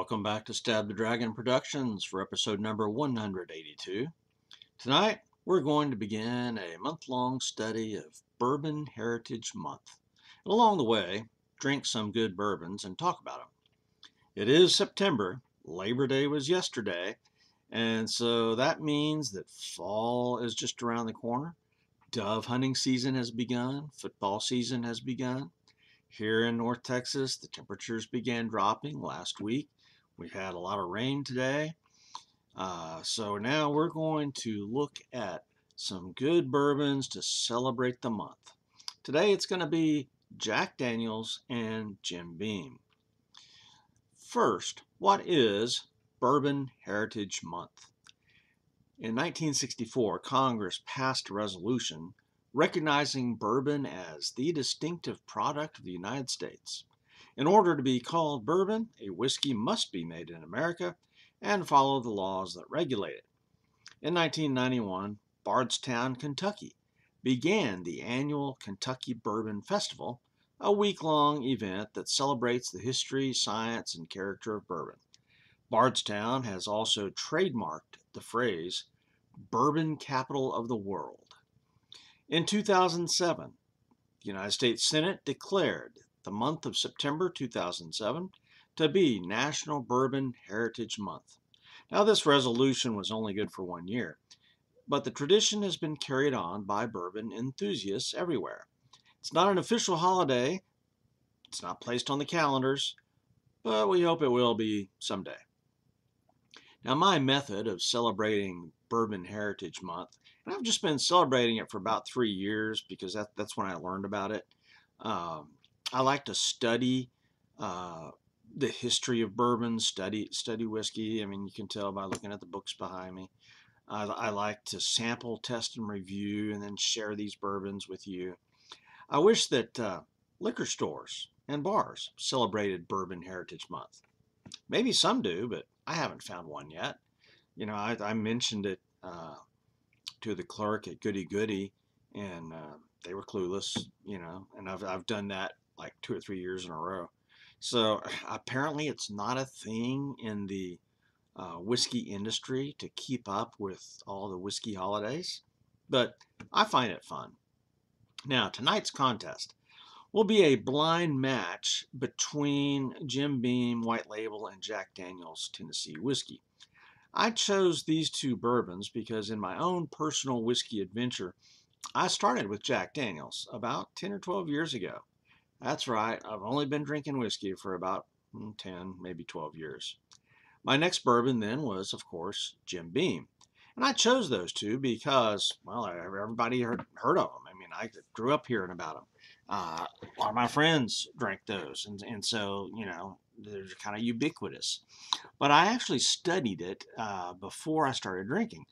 Welcome back to Stab the Dragon Productions for episode number 182. Tonight, we're going to begin a month-long study of Bourbon Heritage Month. And along the way, drink some good bourbons and talk about them. It is September, Labor Day was yesterday, and so that means that fall is just around the corner. Dove hunting season has begun, football season has begun. Here in North Texas, the temperatures began dropping last week. We had a lot of rain today. So now we're going to look at some good bourbons to celebrate the month. Today it's going to be Jack Daniel's and Jim Beam. First, what is Bourbon Heritage Month? In 1964, Congress passed a resolution recognizing bourbon as the distinctive product of the United States. In order to be called bourbon, a whiskey must be made in America and follow the laws that regulate it. In 1991, Bardstown, Kentucky, began the annual Kentucky Bourbon Festival, a week-long event that celebrates the history, science, and character of bourbon. Bardstown has also trademarked the phrase, Bourbon Capital of the World. In 2007, the United States Senate declared the month of September 2007 to be National Bourbon Heritage Month. Now, this resolution was only good for 1 year, but the tradition has been carried on by bourbon enthusiasts everywhere. It's not an official holiday, it's not placed on the calendars, but we hope it will be someday. Now, my method of celebrating Bourbon Heritage Month, and I've just been celebrating it for about 3 years because that's when I learned about it. I like to study the history of bourbon, study whiskey. I mean, you can tell by looking at the books behind me. I like to sample, test, and review, and then share these bourbons with you. I wish that liquor stores and bars celebrated Bourbon Heritage Month. Maybe some do, but I haven't found one yet. You know, I mentioned it to the clerk at Goody Goody, and they were clueless, you know, and I've done that like 2 or 3 years in a row. So apparently it's not a thing in the whiskey industry to keep up with all the whiskey holidays, but I find it fun. Now, tonight's contest will be a blind match between Jim Beam White Label and Jack Daniel's Tennessee Whiskey. I chose these two bourbons because in my own personal whiskey adventure, I started with Jack Daniel's about 10 or 12 years ago. That's right, I've only been drinking whiskey for about 10, maybe 12 years. My next bourbon then was, of course, Jim Beam. And I chose those two because, well, everybody heard of them. I mean, I grew up hearing about them. A lot of my friends drank those, and so, you know, they're kind of ubiquitous. But I actually studied it before I started drinking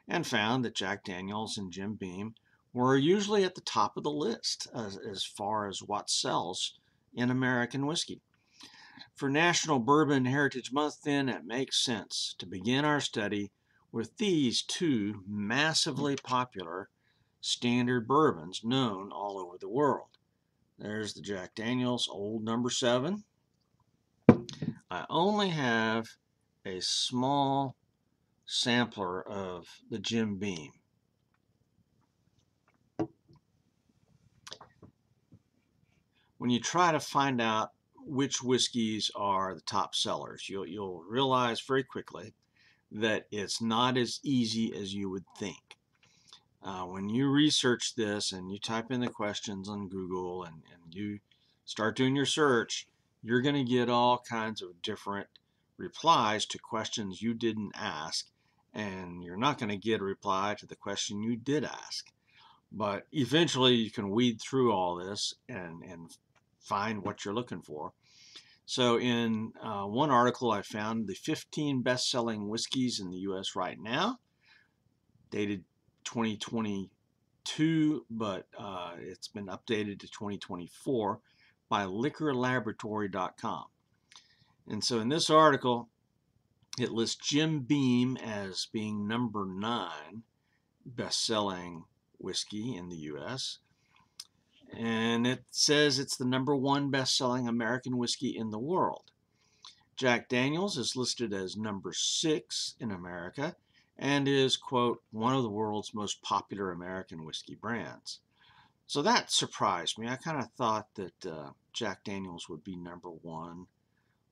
and found that Jack Daniel's and Jim Beam were usually at the top of the list as far as what sells in American whiskey. For National Bourbon Heritage Month, then, it makes sense to begin our study with these two massively popular standard bourbons known all over the world. There's the Jack Daniel's Old Number 7. I only have a small sampler of the Jim Beam. When you try to find out which whiskeys are the top sellers, you'll realize very quickly that it's not as easy as you would think. When you research this and you type in the questions on Google and you start doing your search, you're going to get all kinds of different replies to questions you didn't ask, and you're not going to get a reply to the question you did ask. But eventually you can weed through all this and find what you're looking for. So in one article I found the 15 best-selling whiskeys in the U.S. right now, dated 2022, but it's been updated to 2024 by liquorlaboratory.com. And so in this article, it lists Jim Beam as being number 9 best-selling whiskey in the U.S., and it says it's the number 1 best-selling American whiskey in the world. Jack Daniels is listed as number 6 in America and is, quote, one of the world's most popular American whiskey brands. So that surprised me. I kind of thought that Jack Daniels would be number 1,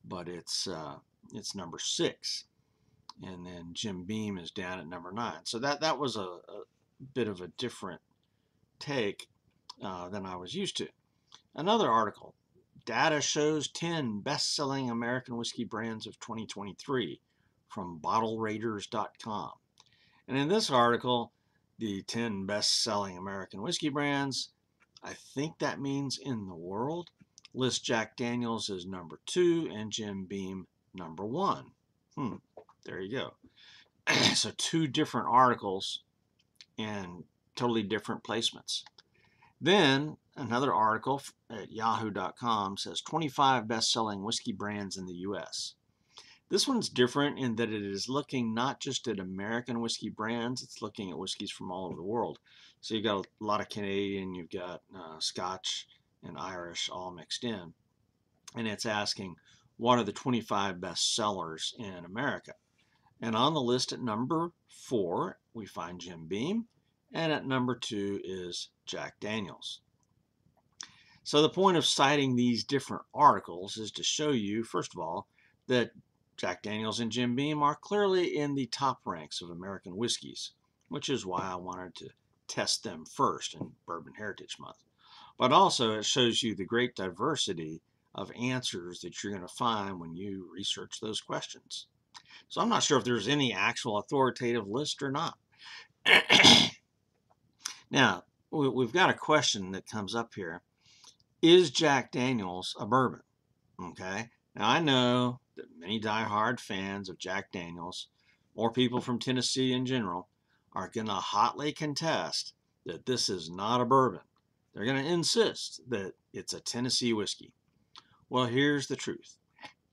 but it's number 6. And then Jim Beam is down at number 9. So that was a bit of a different take than I was used to. Another article, data shows 10 best-selling American whiskey brands of 2023 from BottleRaiders.com. And in this article, the 10 best-selling American whiskey brands, I think that means in the world, list Jack Daniels as number 2 and Jim Beam number 1. There you go. So 2 different articles and totally different placements. Then another article at yahoo.com says 25 best-selling whiskey brands in the U.S. This one's different in that it is looking not just at American whiskey brands, it's looking at whiskeys from all over the world. So you've got a lot of Canadian, you've got Scotch and Irish all mixed in. And it's asking, what are the 25 best sellers in America? And on the list at number 4, we find Jim Beam. And at number 2 is Jack Daniels. So the point of citing these different articles is to show you, first of all, that Jack Daniels and Jim Beam are clearly in the top ranks of American whiskeys, which is why I wanted to test them first in Bourbon Heritage Month. But also it shows you the great diversity of answers that you're going to find when you research those questions. So I'm not sure if there's any actual authoritative list or not. Now, we've got a question that comes up here. Is Jack Daniels a bourbon? Okay. Now, I know that many diehard fans of Jack Daniels, or people from Tennessee in general, are going to hotly contest that this is not a bourbon. They're going to insist that it's a Tennessee whiskey. Well, here's the truth.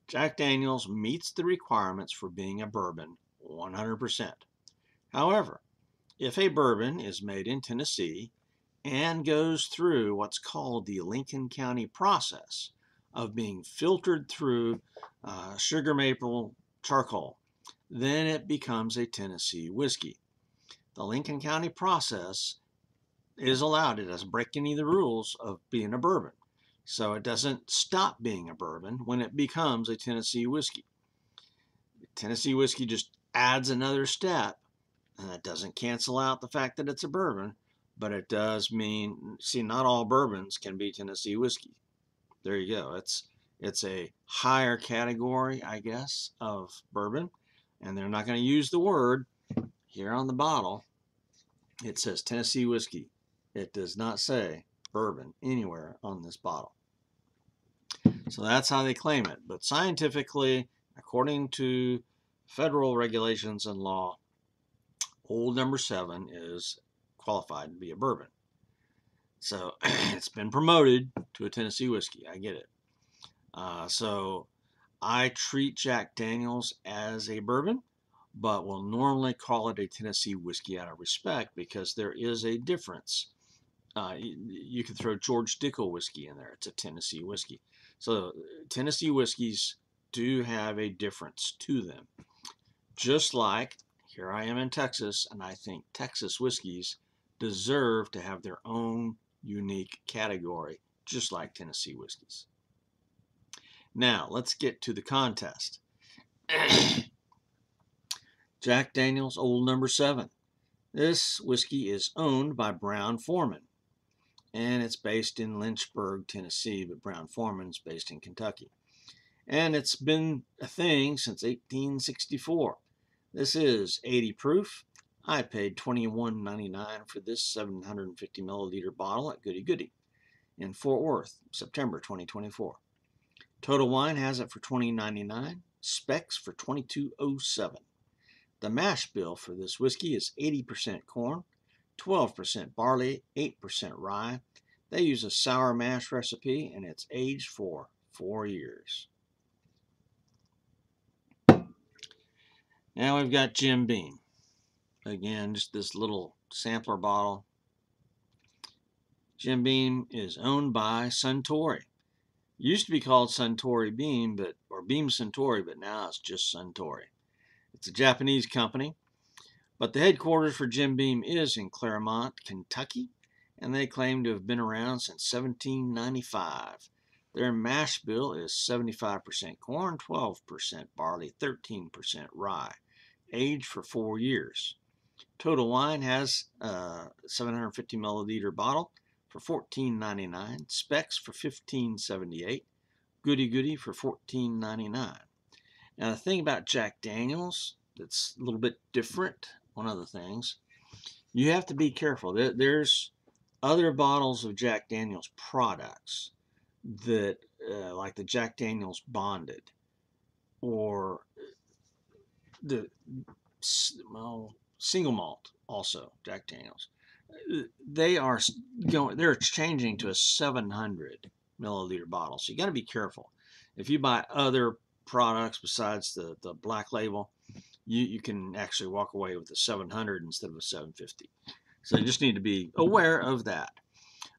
Jack Daniels meets the requirements for being a bourbon 100%. However, if a bourbon is made in Tennessee and goes through what's called the Lincoln County process of being filtered through sugar maple charcoal, then it becomes a Tennessee whiskey. The Lincoln County process is allowed. It doesn't break any of the rules of being a bourbon. So it doesn't stop being a bourbon when it becomes a Tennessee whiskey. Tennessee whiskey just adds another step. And that doesn't cancel out the fact that it's a bourbon, but it does mean, see, not all bourbons can be Tennessee whiskey. There you go. It's a higher category, I guess, of bourbon. And they're not going to use the word here on the bottle. It says Tennessee whiskey. It does not say bourbon anywhere on this bottle. So that's how they claim it. But scientifically, according to federal regulations and law, Old number 7 is qualified to be a bourbon. So it's been promoted to a Tennessee whiskey. I get it. So I treat Jack Daniels as a bourbon, but will normally call it a Tennessee whiskey out of respect because there is a difference. You can throw George Dickel whiskey in there. It's a Tennessee whiskey. So Tennessee whiskeys do have a difference to them. Just like here I am in Texas, and I think Texas whiskeys deserve to have their own unique category, just like Tennessee whiskeys. Now, let's get to the contest. Jack Daniels Old number 7. This whiskey is owned by Brown-Forman, and it's based in Lynchburg, Tennessee, but Brown-Forman's based in Kentucky. And it's been a thing since 1864. This is 80 proof. I paid $21.99 for this 750 milliliter bottle at Goody Goody in Fort Worth, September 2024. Total Wine has it for $20.99, Specs for $22.07. The mash bill for this whiskey is 80% corn, 12% barley, 8% rye. They use a sour mash recipe, and it's aged for 4 years. Now we've got Jim Beam. Again, just this little sampler bottle. Jim Beam is owned by Suntory. It used to be called Suntory Beam, or Beam Suntory, but now it's just Suntory. It's a Japanese company, but the headquarters for Jim Beam is in Claremont, Kentucky, and they claim to have been around since 1795. Their mash bill is 75% corn, 12% barley, 13% rye, aged for 4 years. Total Wine has a 750 milliliter bottle for $14.99, Specs for $15.78, Goody Goody for $14.99. Now the thing about Jack Daniels that's a little bit different, one of the things, you have to be careful. There's other bottles of Jack Daniels products that, like the Jack Daniels Bonded, or the single malt, also Jack Daniels. They're changing to a 700 milliliter bottle, so you got to be careful. If you buy other products besides the black label, you can actually walk away with a 700 instead of a 750. So you just need to be aware of that.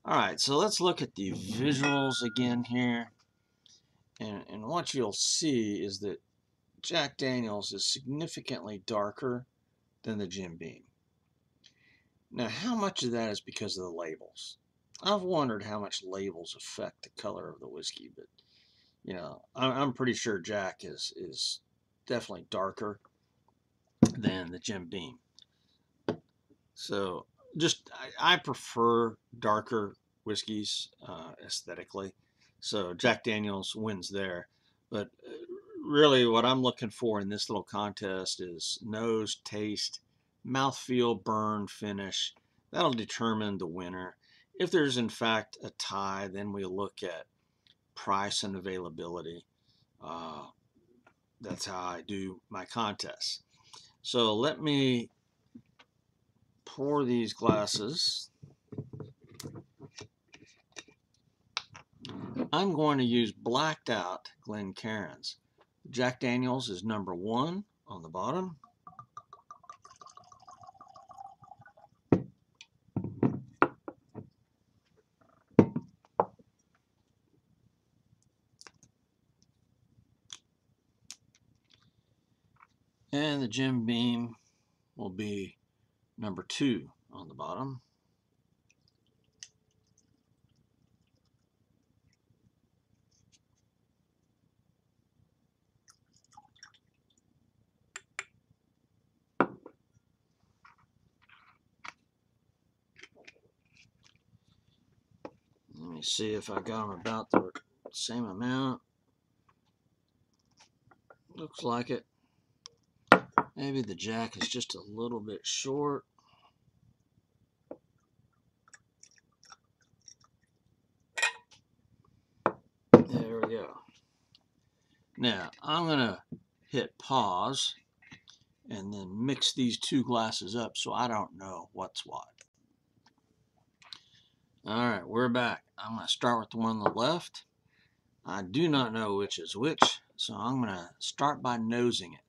All right, so let's look at the visuals again here. And what you'll see is that Jack Daniels is significantly darker than the Jim Beam. Now, how much of that is because of the labels? I've wondered how much labels affect the color of the whiskey, but you know, I'm pretty sure Jack is definitely darker than the Jim Beam. So I prefer darker whiskeys aesthetically. So Jack Daniels wins there. But really what I'm looking for in this little contest is nose, taste, mouthfeel, burn, finish. That'll determine the winner. If there's in fact a tie, then we look at price and availability. That's how I do my contests. So let me pour these glasses. I'm going to use blacked out Glencairns. Jack Daniels is number 1 on the bottom. And the Jim Beam will be number 2 on the bottom. Let me see if I got them about the same amount. Looks like it. Maybe the Jack is just a little bit short. There we go. Now, I'm going to hit pause and then mix these 2 glasses up so I don't know what's what. All right, we're back. I'm going to start with the one on the left. I do not know which is which, so I'm going to start by nosing it.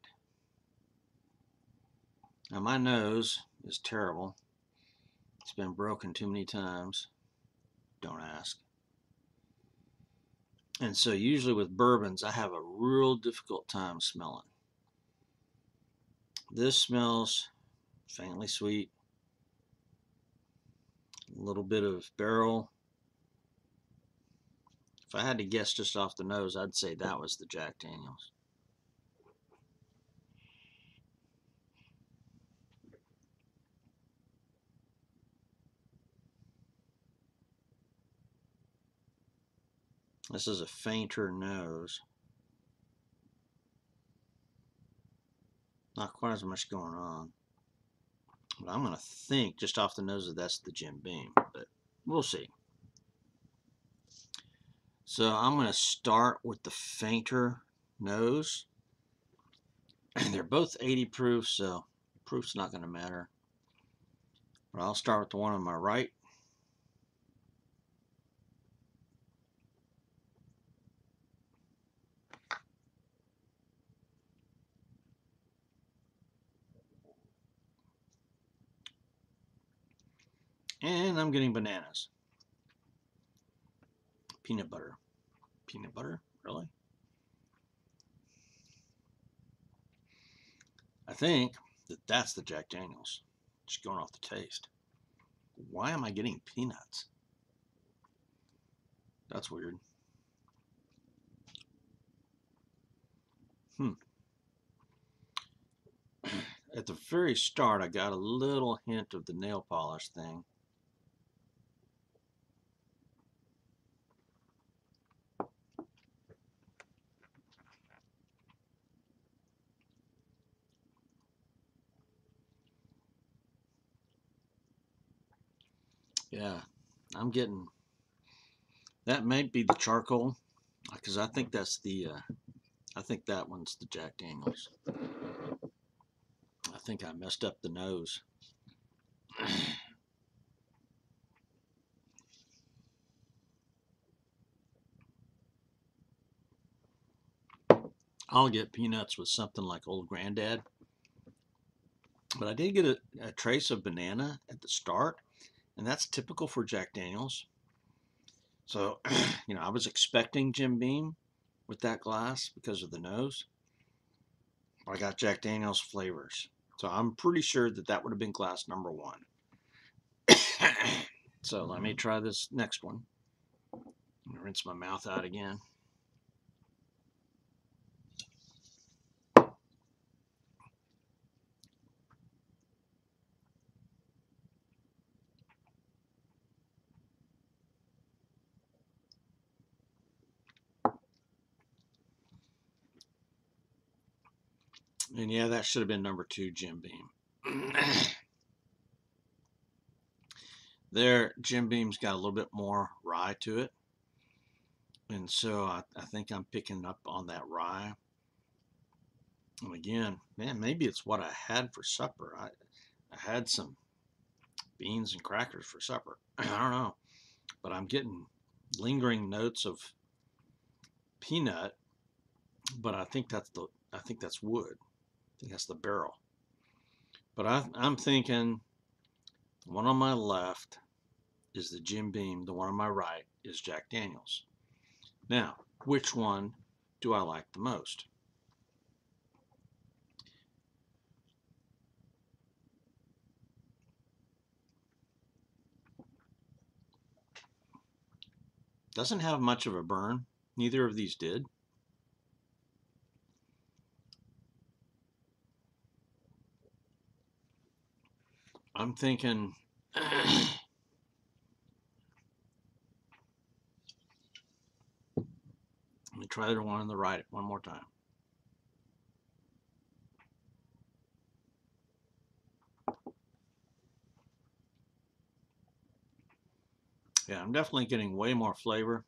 Now, my nose is terrible. It's been broken too many times. Don't ask. And so usually with bourbons, I have a real difficult time smelling. This smells faintly sweet. A little bit of barrel. If I had to guess just off the nose, I'd say that was the Jack Daniels. This is a fainter nose. Not quite as much going on. But I'm going to think just off the nose that that's the Jim Beam. But we'll see. So I'm going to start with the fainter nose. And they're both 80 proof, so proof's not going to matter. But I'll start with the one on my right. And I'm getting bananas. Peanut butter. Peanut butter? Really? I think that that's the Jack Daniels. Just going off the taste. Why am I getting peanuts? That's weird. At the very start, I got a little hint of the nail polish thing. Yeah, I'm getting, that might be the charcoal, because I think that's the, I think that one's the Jack Daniels. I think I messed up the nose. I'll get peanuts with something like Old Granddad, but I did get a trace of banana at the start, and that's typical for Jack Daniels. So, I was expecting Jim Beam with that glass because of the nose. I got Jack Daniels flavors. So I'm pretty sure that that would have been glass number 1. So let me try this next one. I'm gonna rinse my mouth out again. And yeah, that should have been number 2, Jim Beam. There, Jim Beam's got a little bit more rye to it. And so I think I'm picking up on that rye. And again, man, maybe it's what I had for supper. I had some beans and crackers for supper. I don't know. But I'm getting lingering notes of peanut, but I think that's wood. I think that's the barrel. But I'm thinking the one on my left is the Jim Beam. The one on my right is Jack Daniels. Now, which one do I like the most? Doesn't have much of a burn. Neither of these did. I'm thinking let me try the one on the right one more time. Yeah, I'm definitely getting way more flavor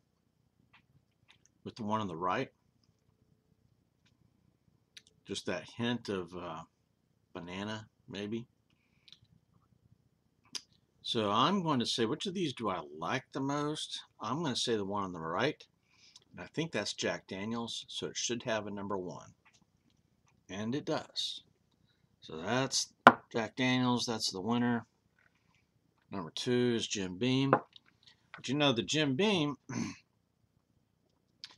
with the one on the right. Just that hint of banana, maybe. So I'm going to say, which of these do I like the most? I'm going to say the one on the right. And I think that's Jack Daniels, so it should have a number 1. And it does. So that's Jack Daniels, that's the winner. Number 2 is Jim Beam. But the Jim Beam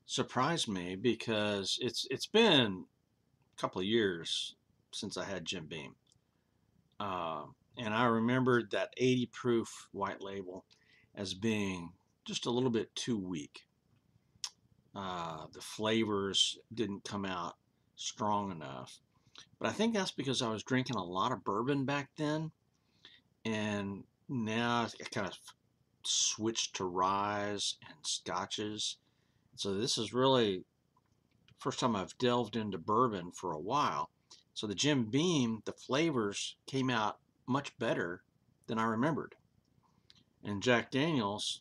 surprised me because it's been a couple of years since I had Jim Beam. And I remembered that 80 proof white label as being just a little bit too weak. The flavors didn't come out strong enough. But I think that's because I was drinking a lot of bourbon back then. And now I kind of switched to ryes and scotches. So this is really the first time I've delved into bourbon for a while. So the Jim Beam, the flavors came out much better than I remembered. And Jack Daniels,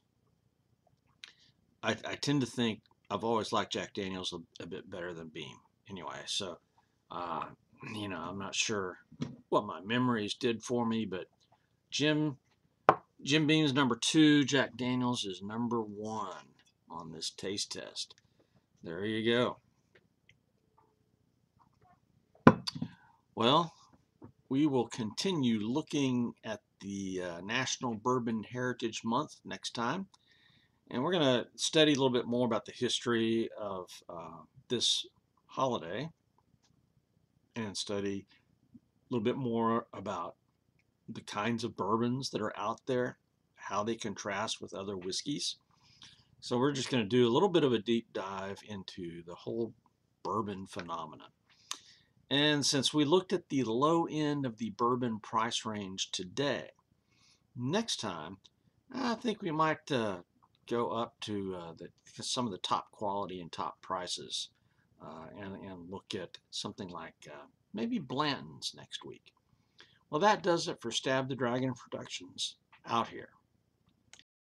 I tend to think I've always liked Jack Daniels a bit better than Beam. Anyway, so I'm not sure what my memories did for me, but Jim Beam's number 2, Jack Daniels is number 1 on this taste test. There you go. Well, we will continue looking at the National Bourbon Heritage Month next time. And we're going to study a little bit more about the history of this holiday and study little bit more about the kinds of bourbons that are out there, how they contrast with other whiskeys. So we're just going to do a little bit of a deep dive into the whole bourbon phenomenon. And since we looked at the low end of the bourbon price range today, next time I think we might go up to some of the top quality and top prices and look at something like maybe Blanton's next week. Well, that does it for Stab the Dragon Productions. Out here.